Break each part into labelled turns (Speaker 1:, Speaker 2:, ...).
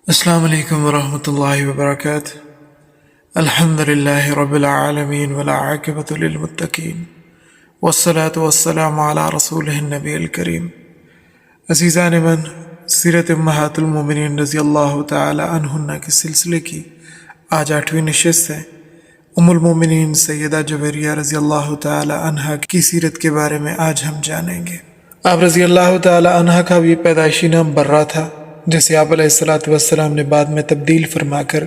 Speaker 1: السلام علیکم ورحمۃ اللہ وبرکاتہ۔ الحمد للہ رب العالمین والعاقبۃ للمتقین والصلاة والسلام علی رسولہ النبی الکریم۔ عزیزان من، سیرت امہات المومنین رضی اللہ تعالی عنہن کے سلسلے کی آج 8ویں نشست ہے۔ ام المومنین سیدہ جویریہ رضی اللہ تعالی عنہ کی سیرت کے بارے میں آج ہم جانیں گے۔ آپ رضی اللہ تعالی عنہ کا بھی پیدائشی نام برہ تھا، جسے آپ علیہ السلام نے بعد میں تبدیل فرما کر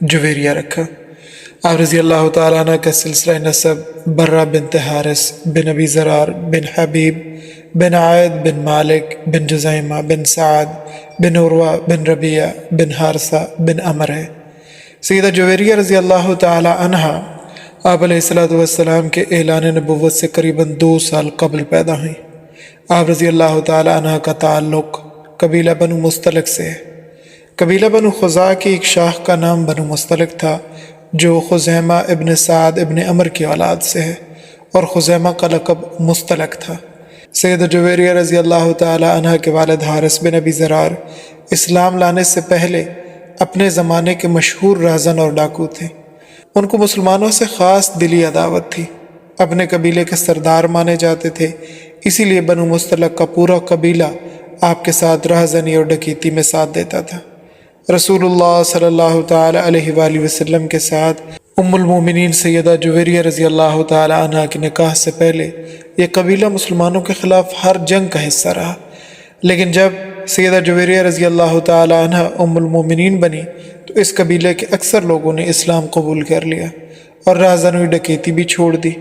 Speaker 1: جویریہ رکھا۔ آپ رضی اللہ تعالیٰ عنہ کا سلسلہ نسب برہ بنت حارث بن ابی زرار بن حبیب بن عائد بن مالک بن جزیمہ بن سعد بن عروہ بن ربیعہ بن حارثہ بن عمر ہے۔ سیدہ جویریہ رضی اللہ تعالیٰ عنہ آپ علیہ السلام کے اعلان نبوت سے قریباً 2 سال قبل پیدا ہوئیں۔ آپ رضی اللہ تعالیٰ عنہ کا تعلق قبیلہ بنو مستلق سے ہے۔ قبیلہ بنو خزاعہ کی ایک شاخ کا نام بنو مستلق تھا، جو خزیمہ ابن سعد ابن عمر کی اولاد سے ہے، اور خزیمہ کا لقب مستلق تھا۔ سیدہ جویریہ رضی اللہ تعالی عنہ کے والد حارث بن ابی زرار اسلام لانے سے پہلے اپنے زمانے کے مشہور رہزن اور ڈاکو تھے۔ ان کو مسلمانوں سے خاص دلی عداوت تھی، اپنے قبیلے کے سردار مانے جاتے تھے، اسی لیے بنو مستلق کا پورا قبیلہ آپ کے ساتھ رہزنی اور ڈکیتی میں ساتھ دیتا تھا۔ رسول اللہ صلی اللہ تعالی علیہ وآلہ وسلم کے ساتھ ام المومنین سیدہ جویریہ رضی اللہ تعالی عنہ کے نکاح سے پہلے یہ قبیلہ مسلمانوں کے خلاف ہر جنگ کا حصہ رہا، لیکن جب سیدہ جویریہ رضی اللہ تعالی عنہ ام المومنین بنی تو اس قبیلے کے اکثر لوگوں نے اسلام قبول کر لیا اور رہزنی ڈکیتی بھی چھوڑ دی،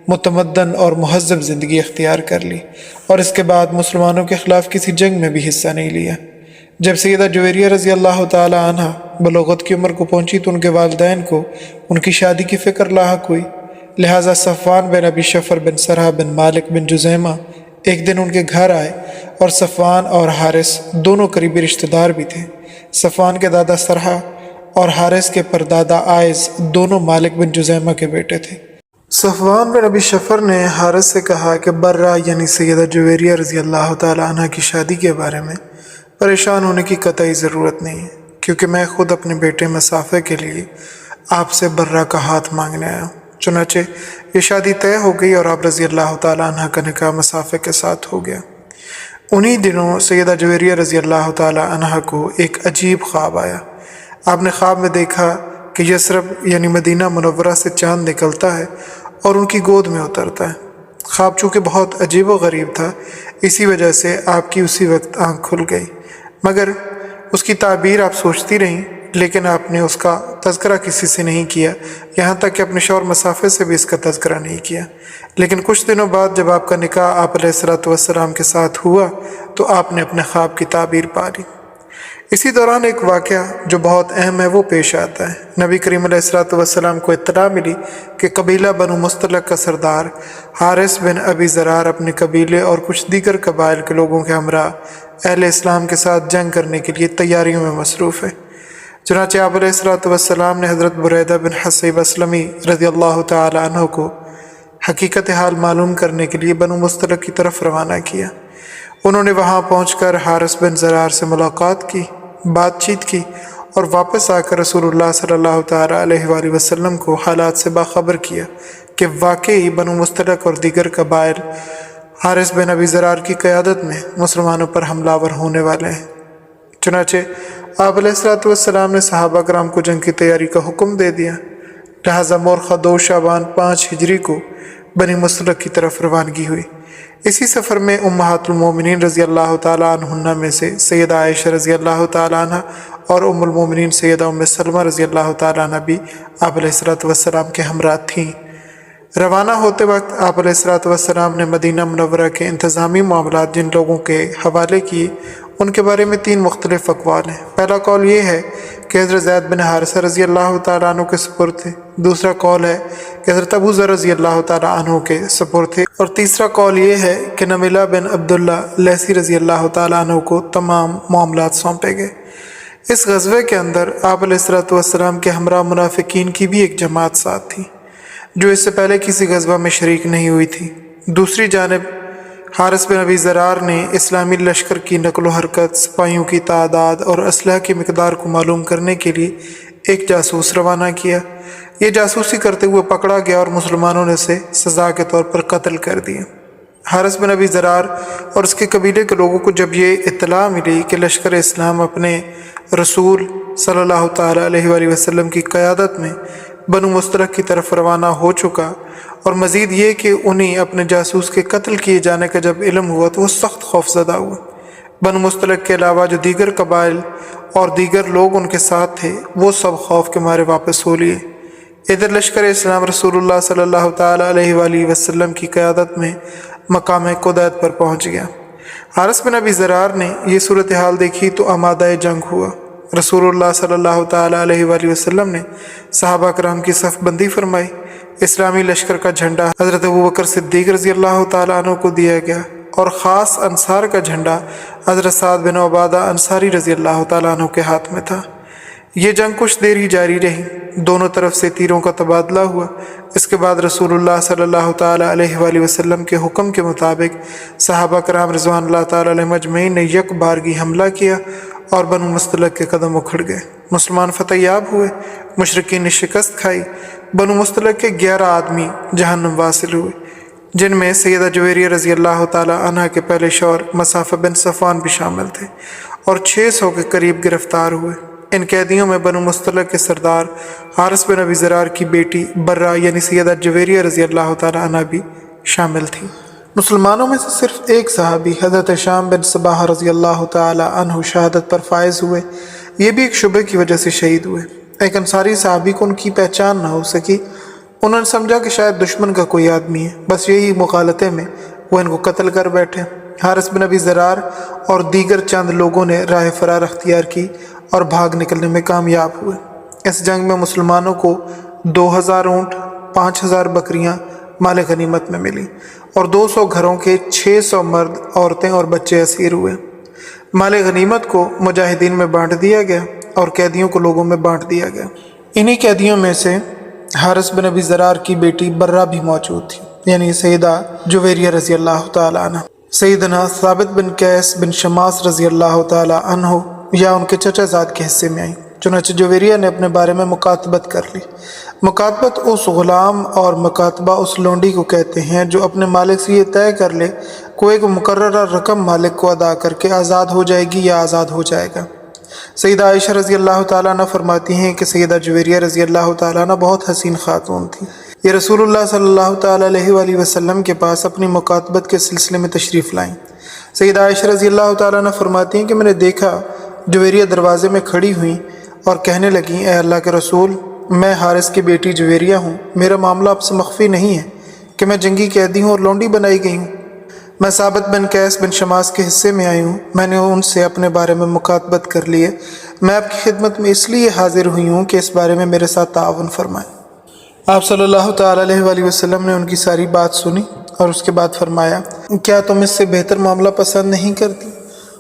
Speaker 1: متمدن اور مہذب زندگی اختیار کر لی، اور اس کے بعد مسلمانوں کے خلاف کسی جنگ میں بھی حصہ نہیں لیا۔ جب سیدہ جویریہ رضی اللہ تعالی عنہ بلوغت کی عمر کو پہنچی تو ان کے والدین کو ان کی شادی کی فکر لاحق ہوئی، لہٰذا صفوان بن ابی شفر بن سرح بن مالک بن جزیمہ ایک دن ان کے گھر آئے، اور صفوان اور حارث دونوں قریبی رشتہ دار بھی تھے۔ صفوان کے دادا سرح اور حارث کے پردادا آئز دونوں مالک بن جزیمہ کے بیٹے تھے۔ صفوان بن ابی شفر نے حارث سے کہا کہ برہ یعنی سیدہ جویریہ رضی اللہ تعالی عنہ کی شادی کے بارے میں پریشان ہونے کی قطعی ضرورت نہیں ہے، کیونکہ میں خود اپنے بیٹے مسافے کے لیے آپ سے برہ کا ہاتھ مانگنے آیا ہوں۔ چنانچہ یہ شادی طے ہو گئی اور آپ رضی اللہ تعالی عنہ کا نکاح مسافے کے ساتھ ہو گیا۔ انہی دنوں سیدہ جویریہ رضی اللہ تعالی عنہ کو ایک عجیب خواب آیا۔ آپ نے خواب میں دیکھا کہ یثرب یعنی مدینہ منورہ سے چاند نکلتا ہے اور ان کی گود میں اترتا ہے۔ خواب چونکہ بہت عجیب و غریب تھا، اسی وجہ سے آپ کی اسی وقت آنکھ کھل گئی، مگر اس کی تعبیر آپ سوچتی رہیں، لیکن آپ نے اس کا تذکرہ کسی سے نہیں کیا، یہاں تک کہ اپنے شوہر مسافر سے بھی اس کا تذکرہ نہیں کیا۔ لیکن کچھ دنوں بعد جب آپ کا نکاح آپ علیہ السلام کے ساتھ ہوا تو آپ نے اپنے خواب کی تعبیر پا لی۔ اسی دوران ایک واقعہ جو بہت اہم ہے وہ پیش آتا ہے۔ نبی کریم علیہ السلام کو اطلاع ملی کہ قبیلہ بنو مستلق کا سردار حارث بن ابی زرار اپنے قبیلے اور کچھ دیگر قبائل کے لوگوں کے ہمراہ اہل اسلام کے ساتھ جنگ کرنے کے لیے تیاریوں میں مصروف ہے۔ چنانچہ آپ علیہ السلام نے حضرت بریدہ بن حصیب اسلمی رضی اللہ تعالی عنہ کو حقیقت حال معلوم کرنے کے لیے بنو مستلق کی طرف روانہ کیا۔ انہوں نے وہاں پہنچ کر حارث بن زرار سے ملاقات کی، بات چیت کی، اور واپس آ کر رسول اللہ صلی اللہ تعالی علیہ وآلہ وسلم کو حالات سے باخبر کیا کہ واقعی بنو مستلق اور دیگر قبائل حارث بن ابی زرار کی قیادت میں مسلمانوں پر حملہ ور ہونے والے ہیں۔ چنانچہ آپ علیہ السلام نے صحابہ کرام کو جنگ کی تیاری کا حکم دے دیا، لہٰذا مورخہ 2 شعبان 5 ہجری کو بنی مستلق کی طرف روانگی ہوئی۔ اسی سفر میں امہات المومنین رضی اللہ تعالی عنہن میں سے سیدہ عائشہ رضی اللہ تعالی عنہ اور ام المومنین سیدہ ام سلمہ رضی اللہ تعالی عنہ بھی آپ علیہ السلام کے ہمراہ تھیں۔ روانہ ہوتے وقت آپ علیہ السلام نے مدینہ منورہ کے انتظامی معاملات جن لوگوں کے حوالے کیے ان کے بارے میں 3 مختلف اقوال ہیں۔ پہلا قول یہ ہے کہ حضرت زید بن حارثہ رضی اللہ تعالیٰ عنہ کے سپرد تھے، دوسرا قول ہے کہ حضرت ابو ذر رضی اللہ تعالیٰ عنہ کے سپرد تھے، اور تیسرا قول یہ ہے کہ نمیلہ بن عبداللہ لیثی رضی اللہ تعالیٰ عنہ کو تمام معاملات سونپے گئے۔ اس غزوے کے اندر آپ علیہ السلام کے ہمراہ منافقین کی بھی ایک جماعت ساتھ تھی، جو اس سے پہلے کسی غزوہ میں شریک نہیں ہوئی تھی۔ دوسری جانب حارث بن ابی ذرار نے اسلامی لشکر کی نقل و حرکت، سپاہیوں کی تعداد اور اسلحہ کی مقدار کو معلوم کرنے کے لیے ایک جاسوس روانہ کیا۔ یہ جاسوسی کرتے ہوئے پکڑا گیا اور مسلمانوں نے اسے سزا کے طور پر قتل کر دیا۔ حارث بن ابی ذرار اور اس کے قبیلے کے لوگوں کو جب یہ اطلاع ملی کہ لشکر اسلام اپنے رسول صلی اللہ تعالیٰ علیہ وآلہ وسلم کی قیادت میں بنو مستلق کی طرف روانہ ہو چکا، اور مزید یہ کہ انہیں اپنے جاسوس کے قتل کیے جانے کا جب علم ہوا تو وہ سخت خوف زدہ ہوئے۔ بنو مستلق کے علاوہ جو دیگر قبائل اور دیگر لوگ ان کے ساتھ تھے وہ سب خوف کے مارے واپس ہو لیے۔ ادھر لشکر اسلام رسول اللہ صلی اللہ تعالیٰ علیہ وآلہ وسلم کی قیادت میں مقام قدید پر پہنچ گیا۔ حارث بن ابی ذرار نے یہ صورتحال دیکھی تو آمادہ جنگ ہوا۔ رسول اللہ صلی اللہ تعالیٰ علیہ وآلہ وسلم نے صحابہ کرام کی صف بندی فرمائی۔ اسلامی لشکر کا جھنڈا حضرت ابوبکر صدیق رضی اللہ تعالیٰ عنہ کو دیا گیا، اور خاص انصار کا جھنڈا حضرت سعد بن عبادہ انصاری رضی اللہ تعالیٰ عنہ کے ہاتھ میں تھا۔ یہ جنگ کچھ دیر ہی جاری رہی، دونوں طرف سے تیروں کا تبادلہ ہوا۔ اس کے بعد رسول اللہ صلی اللہ تعالیٰ علیہ وآلہ وسلم کے حکم کے مطابق صحابہ کرام رضوان اللہ تعالیٰ علیہ مجمعین نے یک بارگی حملہ کیا اور بنو مستلق کے قدم اکھڑ گئے۔ مسلمان فتح یاب ہوئے، مشرکین نے شکست کھائی۔ بنو مستلق کے 11 آدمی جہنم واصل ہوئے، جن میں سیدہ جویریہ رضی اللہ تعالیٰ عنہ کے پہلے شوہر مصعب بن صفوان بھی شامل تھے، اور 600 کے قریب گرفتار ہوئے۔ ان قیدیوں میں بنو مستلق کے سردار حارث بن ابی ذرار کی بیٹی برہ یعنی سیدہ جویریہ رضی اللہ تعالیٰ عنہ بھی شامل تھی۔ مسلمانوں میں سے صرف ایک صحابی حضرت شام بن صباح رضی اللہ تعالیٰ عنہ شہادت پر فائز ہوئے، یہ بھی ایک شبہ کی وجہ سے شہید ہوئے۔ ایک انصاری صحابی کو ان کی پہچان نہ ہو سکی، انہوں نے سمجھا کہ شاید دشمن کا کوئی آدمی ہے، بس یہی مغالطے میں وہ ان کو قتل کر بیٹھے۔ حارث بن ابی ذرار اور دیگر چند لوگوں نے راہ فرار اختیار کی اور بھاگ نکلنے میں کامیاب ہوئے۔ اس جنگ میں مسلمانوں کو 2000 اونٹ، 5000 بکریاں مال غنیمت میں ملی، اور 200 گھروں کے 600 مرد، عورتیں اور بچے اسیر ہوئے۔ مال غنیمت کو مجاہدین میں بانٹ دیا گیا اور قیدیوں کو لوگوں میں بانٹ دیا گیا۔ انہی قیدیوں میں سے حارث بن ابی ذرار کی بیٹی برہ بھی موجود تھی، یعنی سیدہ جویریہ رضی اللہ تعالیٰ عنہ۔ سیدنا ثابت بن قیس بن شماس رضی اللہ تعالیٰ عنہ یا ان کے چچا زاد کے حصے میں آئیں، چنانچہ جویریہ نے اپنے بارے میں مکاتبت کر لی۔ مکاتبت اس غلام اور مکاتبہ اس لونڈی کو کہتے ہیں جو اپنے مالک سے یہ طے کر لے کوئی ایک مقررہ رقم مالک کو ادا کر کے آزاد ہو جائے گی یا آزاد ہو جائے گا۔ سیدہ عائشہ رضی اللہ تعالیٰ عنہ فرماتی ہیں کہ سیدہ جویریہ رضی اللہ تعالیٰ عنہ بہت حسین خاتون تھی۔ یہ رسول اللہ صلی اللہ تعالیٰ علیہ وآلہ وسلم کے پاس اپنی مکاتبت کے سلسلے میں تشریف لائیں۔ سیدہ عائشہ رضی اللہ تعالیٰ عنہ فرماتی ہیں کہ میں نے دیکھا جویریہ دروازے میں کھڑی ہوئیں اور کہنے لگیں، اے اللہ کے رسول، میں حارث کی بیٹی جویریہ ہوں، میرا معاملہ آپ سے مخفی نہیں ہے کہ میں جنگی قیدی ہوں اور لونڈی بنائی گئی ہوں۔ میں ثابت بن قیس بن شماس کے حصے میں آئی ہوں، میں نے ان سے اپنے بارے میں مکاتبت کر لی ہے، میں آپ کی خدمت میں اس لیے حاضر ہوئی ہوں کہ اس بارے میں میرے ساتھ تعاون فرمائیں۔ آپ صلی اللہ تعالیٰ علیہ وآلہ وسلم نے ان کی ساری بات سنی اور اس کے بعد فرمایا، کیا تم اس سے بہتر معاملہ پسند نہیں کرتی؟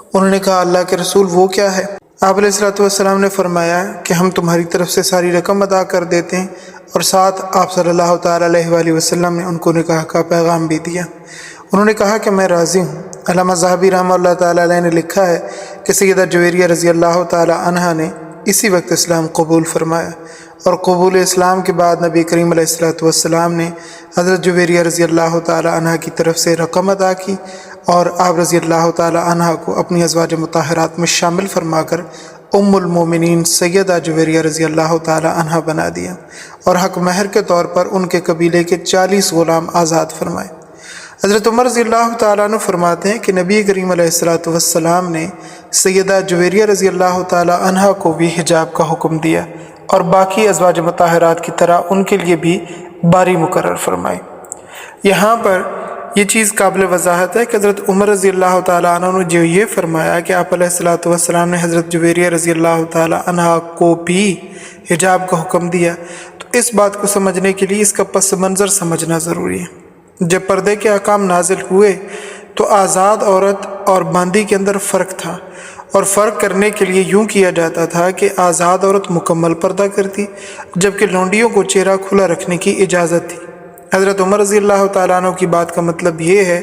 Speaker 1: انہوں نے کہا، اللہ کے رسول وہ کیا ہے؟ آپ علیہ السلام نے فرمایا کہ ہم تمہاری طرف سے ساری رقم ادا کر دیتے ہیں، اور ساتھ آپ صلی اللہ تعالیٰ علیہ وآلہ وسلم نے ان کو نکاح کا پیغام بھی دیا۔ انہوں نے کہا کہ میں راضی ہوں۔ علامہ ذہبی رحمہ اللہ تعالیٰ علیہ نے لکھا ہے کہ سیدہ جویریہ رضی اللہ تعالیٰ عنہ نے اسی وقت اسلام قبول فرمایا، اور قبول اسلام کے بعد نبی کریم علیہ السلام نے حضرت جویریہ رضی اللہ تعالیٰ عنہ کی طرف سے رقم ادا کی، اور آپ رضی اللہ تعالیٰ عنہ کو اپنی ازواج مطہرات میں شامل فرما کر ام المومنین سیدہ جویریہ رضی اللہ تعالیٰ عنہ بنا دیا، اور حق مہر کے طور پر ان کے قبیلے کے 40 غلام آزاد فرمائے۔ حضرت عمر رضی اللہ تعالیٰ عنہ فرماتے ہیں کہ نبی کریم علیہ السلام نے سیدہ جویریہ رضی اللہ تعالیٰ عنہ کو بھی حجاب کا حکم دیا، اور باقی ازواج مطہرات کی طرح ان کے لیے بھی باری مقرر فرمائی۔ یہاں پر یہ چیز قابل وضاحت ہے کہ حضرت عمر رضی اللہ تعالیٰ عنہ نے جو یہ فرمایا کہ آپ علیہ السلام نے حضرت جویریہ رضی اللہ تعالیٰ عنہ کو بھی حجاب کا حکم دیا، تو اس بات کو سمجھنے کے لیے اس کا پس منظر سمجھنا ضروری ہے۔ جب پردے کے احکام نازل ہوئے تو آزاد عورت اور باندی کے اندر فرق تھا، اور فرق کرنے کے لیے یوں کیا جاتا تھا کہ آزاد عورت مکمل پردہ کرتی، جبکہ لونڈیوں کو چہرہ کھلا رکھنے کی اجازت تھی۔ حضرت عمر رضی اللہ تعالیٰ عنہ کی بات کا مطلب یہ ہے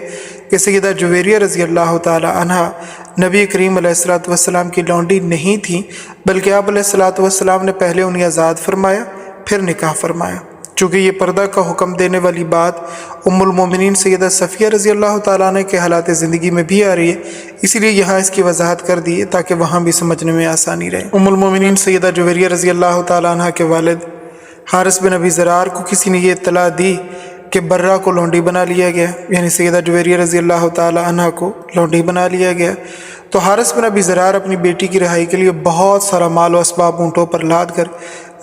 Speaker 1: کہ سیدہ جویریہ رضی اللہ تعالیٰ عنہ نبی کریم علیہ الصلوۃ والسلام کی لونڈی نہیں تھیں، بلکہ آپ علیہ الصلوۃ والسلام نے پہلے انہیں آزاد فرمایا پھر نکاح فرمایا۔ چونکہ یہ پردہ کا حکم دینے والی بات ام المومنین سیدہ صفیہ رضی اللہ تعالیٰ عنہ کے حالات زندگی میں بھی آ رہی ہے، اسی لیے یہاں اس کی وضاحت کر دی ہے تاکہ وہاں بھی سمجھنے میں آسانی رہے۔ ام المومنین سیدہ جویریہ رضی اللہ تعالیٰ عنہ کے والد حارث بن ابی زرار کو کسی نے یہ اطلاع دی کہ برہ کو لونڈی بنا لیا گیا، یعنی سیدہ جویریہ رضی اللہ تعالیٰ عنہ کو لونڈی بنا لیا گیا، تو حارث بن ابی زرار اپنی بیٹی کی رہائی کے لیے بہت سارا مال و اسباب اونٹوں پر لاد کر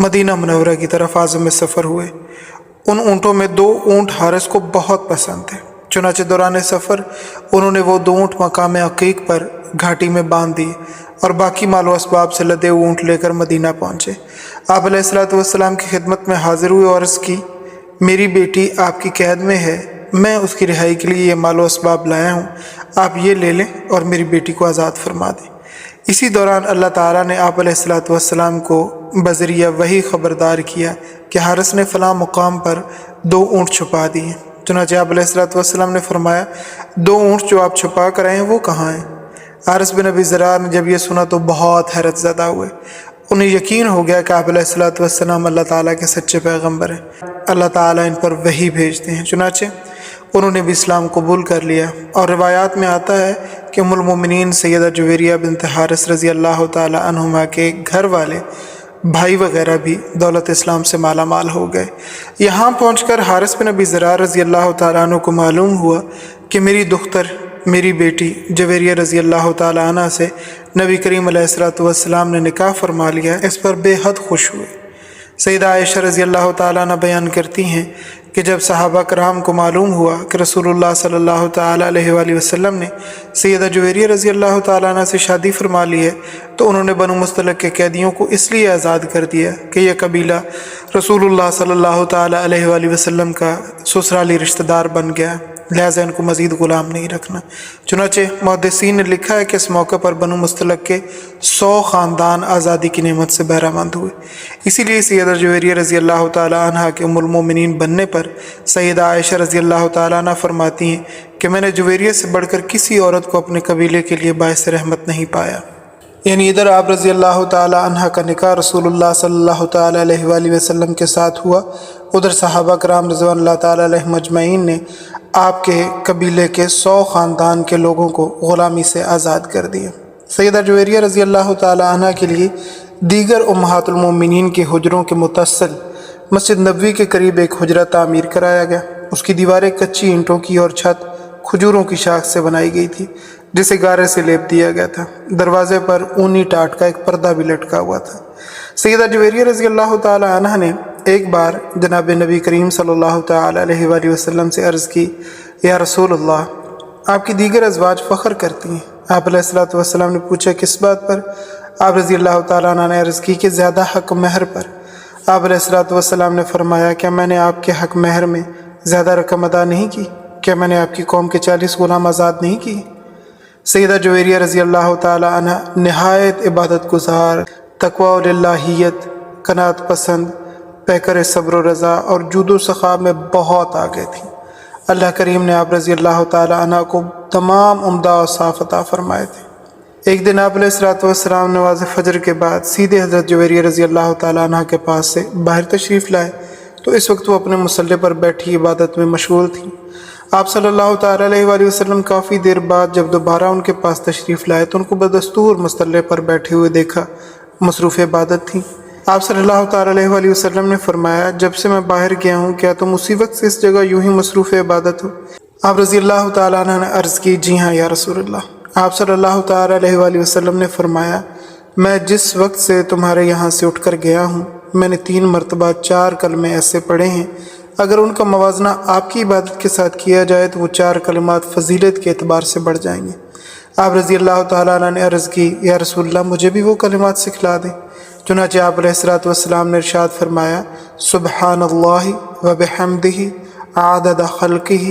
Speaker 1: مدینہ منورہ کی طرف عازم سفر ہوئے۔ ان اونٹوں میں 2 اونٹ حارث کو بہت پسند تھے، چنانچہ دوران سفر انہوں نے وہ 2 اونٹ مقام عقیق پر گھاٹی میں باندھ دیے اور باقی مال و اسباب سے لدے اونٹ لے کر مدینہ پہنچے۔ آپ علیہ الصلوۃ والسلام کی خدمت میں حاضر ہوئے اور عرض کی، میری بیٹی آپ کی قید میں ہے، میں اس کی رہائی کے لیے یہ مال و اسباب لایا ہوں، آپ یہ لے لیں اور میری بیٹی کو آزاد فرما دیں۔ اسی دوران اللہ تعالیٰ نے آپ علیہ الصلوۃ والسلام کو بذریعہ وحی خبردار کیا کہ حارث نے فلاں مقام پر 2 اونٹ چھپا دیے۔ چنانچہ آپ علیہ الصلوۃ والسلام نے فرمایا، 2 اونٹ جو آپ چھپا کر آئے ہیں وہ کہاں ہیں؟ حارث بن ابی زرار نے جب یہ سنا تو بہت حیرت زدہ ہوئے۔ انہیں یقین ہو گیا کہ آپ علیہ الصلوۃ والسلام اللہ تعالیٰ کے سچے پیغمبر ہیں، اللہ تعالیٰ ان پر وحی بھیجتے ہیں۔ چنانچہ انہوں نے بھی اسلام قبول کر لیا، اور روایات میں آتا ہے کہ ام المومنین سیدہ جویریہ بنت حارث رضی اللہ تعالیٰ عنہما کے گھر والے بھائی وغیرہ بھی دولت اسلام سے مالا مال ہو گئے۔ یہاں پہنچ کر حارث بن ابی زرار رضی اللہ تعالیٰ عنہ کو معلوم ہوا کہ میری دختر، میری بیٹی جویریہ رضی اللہ تعالیٰ عنہ سے نبی کریم علیہ الصلوۃ والسلام نے نکاح فرما لیا، اس پر بے حد خوش ہوئے۔ سیدہ عائشہ رضی اللہ تعالیٰ عنہ بیان کرتی ہیں کہ جب صحابہ کرام کو معلوم ہوا کہ رسول اللہ صلی اللہ تعالیٰ علیہ وآلہ وسلم نے سیدہ جویریہ رضی اللہ تعالیٰ عنہ سے شادی فرما لی ہے، تو انہوں نے بنو مستلق کے قیدیوں کو اس لیے آزاد کر دیا کہ یہ قبیلہ رسول اللہ صلی اللہ تعالیٰ علیہ وآلہ وسلم کا سسرالی رشتہ دار بن گیا، لہٰذا ان کو مزید غلام نہیں رکھنا۔ چنانچہ محدثین نے لکھا ہے کہ اس موقع پر بنو مستلق کے 100 خاندان آزادی کی نعمت سے بہرہ مند ہوئے۔ اسی لیے سیدہ جویریہ رضی اللہ تعالیٰ عنہ کے ام المومنین بننے پر سیدہ عائشہ رضی اللہ تعالیٰ عنہ فرماتی ہیں کہ میں نے جویریہ سے بڑھ کر کسی عورت کو اپنے قبیلے کے لیے باعث رحمت نہیں پایا۔ یعنی ادھر آپ رضی اللہ تعالیٰ عنہ کا نکاح رسول اللہ صلی اللہ تعالیٰ علیہ وآلہ وسلم کے ساتھ ہوا، ادھر صحابہ کرام رضوان اللہ تعالیٰ علیہم اجمعین نے آپ کے قبیلے کے 100 خاندان کے لوگوں کو غلامی سے آزاد کر دیا۔ سیدہ جویریہ رضی اللہ تعالیٰ عنہ کے لیے دیگر امہات المومنین کے حجروں کے متصل مسجد نبوی کے قریب ایک حجرہ تعمیر کرایا گیا۔ اس کی دیواریں کچی اینٹوں کی اور چھت کھجوروں کی شاخ سے بنائی گئی تھی جسے گارے سے لیپ دیا گیا تھا۔ دروازے پر اونی ٹاٹ کا ایک پردہ بھی لٹکا ہوا تھا۔ سیدہ جویریہ رضی اللہ تعالی عنہ نے ایک بار جناب نبی کریم صلی اللہ تعالی علیہ وآلہ وسلم سے عرض کی، یا رسول اللہ، آپ کی دیگر ازواج فخر کرتی ہیں۔ آپ علیہ الصلوۃ والسلام نے پوچھا کس بات پر؟ آپ رضی اللہ تعالیٰ عنہ نے عرض کی کہ زیادہ حق مہر پر۔ آپ علیہ الصلوۃ والسلام نے فرمایا، کیا میں نے آپ کے حق مہر میں زیادہ رقم ادا نہیں کی؟ کیا میں نے آپ کی قوم کے 40 غلام آزاد نہیں کی؟ سیدہ جویریہ رضی اللہ تعالی عنہ نہایت عبادت گزار، تقوی و للہیت، قناعت پسند، پیکر صبر و رضا اور جود و سخا میں بہت آگے تھیں۔ اللہ کریم نے آپ رضی اللہ تعالی عنہ کو تمام عمدہ اور صاف عطا فرمائے تھے۔ ایک دن آپ علیہ الصلوۃ والسلام نماز فجر کے بعد سیدھے حضرت جویریہ رضی اللہ تعالی عنہ کے پاس سے باہر تشریف لائے تو اس وقت وہ اپنے مصلی پر بیٹھی عبادت میں مشغول تھیں۔ آپ صلی اللہ تعالی علیہ وآلہ وسلم کافی دیر بعد جب دوبارہ ان کے پاس تشریف لائے تو ان کو بدستور مصلی پر بیٹھے ہوئے دیکھا، مصروف عبادت تھیں۔ آپ صلی اللہ تعالی علیہ وآلہ وسلم نے فرمایا، جب سے میں باہر گیا ہوں کیا تم اسی وقت سے اس جگہ یوں ہی مصروف عبادت ہو؟ آپ رضی اللہ تعالی عنہ نے عرض کی، جی ہاں یا رسول اللہ۔ آپ صلی اللہ تعالی علیہ وآلہ وسلم نے فرمایا، میں جس وقت سے تمہارے یہاں سے اٹھ کر گیا ہوں میں نے 3 مرتبہ 4 کلمے ایسے پڑھے ہیں، اگر ان کا موازنہ آپ کی عبادت کے ساتھ کیا جائے تو وہ 4 کلمات فضیلت کے اعتبار سے بڑھ جائیں گے۔ آپ رضی اللہ تعالیٰ عنہ نے عرض کی، یا رسول اللہ مجھے بھی وہ کلمات سکھلا دیں۔ چنانچہ آپ علیہ الصلوۃ والسلام نے ارشاد فرمایا، سبحان اللہ و بحمدہ عدد خلقہ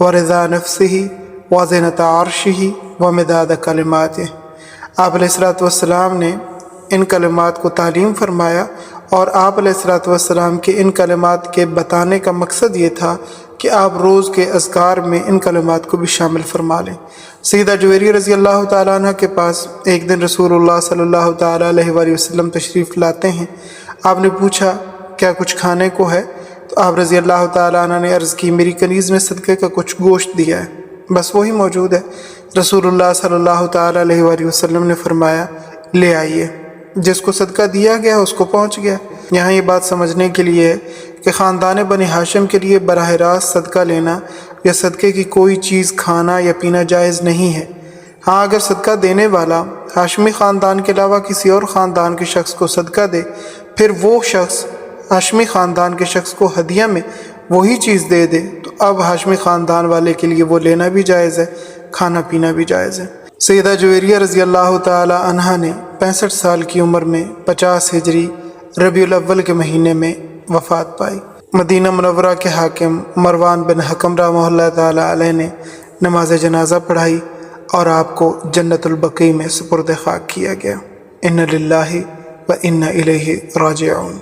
Speaker 1: و رضا نفسہ و زینت عرشہ و مداد کلماتہ۔ آپ علیہ الصلوۃ والسلام نے ان کلمات کو تعلیم فرمایا
Speaker 2: اور آپ علیہ الصلوۃ والسلام کے ان کلمات کے بتانے کا مقصد یہ تھا کہ آپ روز کے اذکار میں ان کلمات کو بھی شامل فرما لیں۔ سیدہ جویریہ رضی اللہ تعالیٰ عنہ کے پاس ایک دن رسول اللہ صلی اللہ تعالیٰ علیہ وآلہ وسلم تشریف لاتے ہیں۔ آپ نے پوچھا کیا کچھ کھانے کو ہے؟ تو آپ رضی اللہ تعالیٰ عنہ نے عرض کی میری کنیز میں صدقے کا کچھ گوشت دیا ہے، بس وہی موجود ہے۔ رسول اللہ صلی اللہ تعالیٰ علیہ وآلہ وسلم نے فرمایا لے آئیے، جس کو صدقہ دیا گیا اس کو پہنچ گیا۔ یہاں یہ بات سمجھنے کے لیے ہے کہ خاندان بنی ہاشم کے لیے براہ راست صدقہ لینا یا صدقے کی کوئی چیز کھانا یا پینا جائز نہیں ہے۔ ہاں اگر صدقہ دینے والا ہاشمی خاندان کے علاوہ کسی اور خاندان کے شخص کو صدقہ دے، پھر وہ شخص ہاشمی خاندان کے شخص کو ہدیہ میں وہی چیز دے دے، تو اب ہاشمی خاندان والے کے لیے وہ لینا بھی جائز ہے، کھانا پینا بھی جائز ہے۔ سیدہ جویریہ رضی اللہ تعالی عنہا نے 65 سال کی عمر میں 50 ہجری ربیع الاول کے مہینے میں وفات پائی۔ مدینہ منورہ کے حاکم مروان بن حکم رحمہ اللہ تعالی علیہ نے نماز جنازہ پڑھائی اور آپ کو جنت البقیع میں سپرد خاک کیا گیا۔ انا للہ و انا الیہ راجعون۔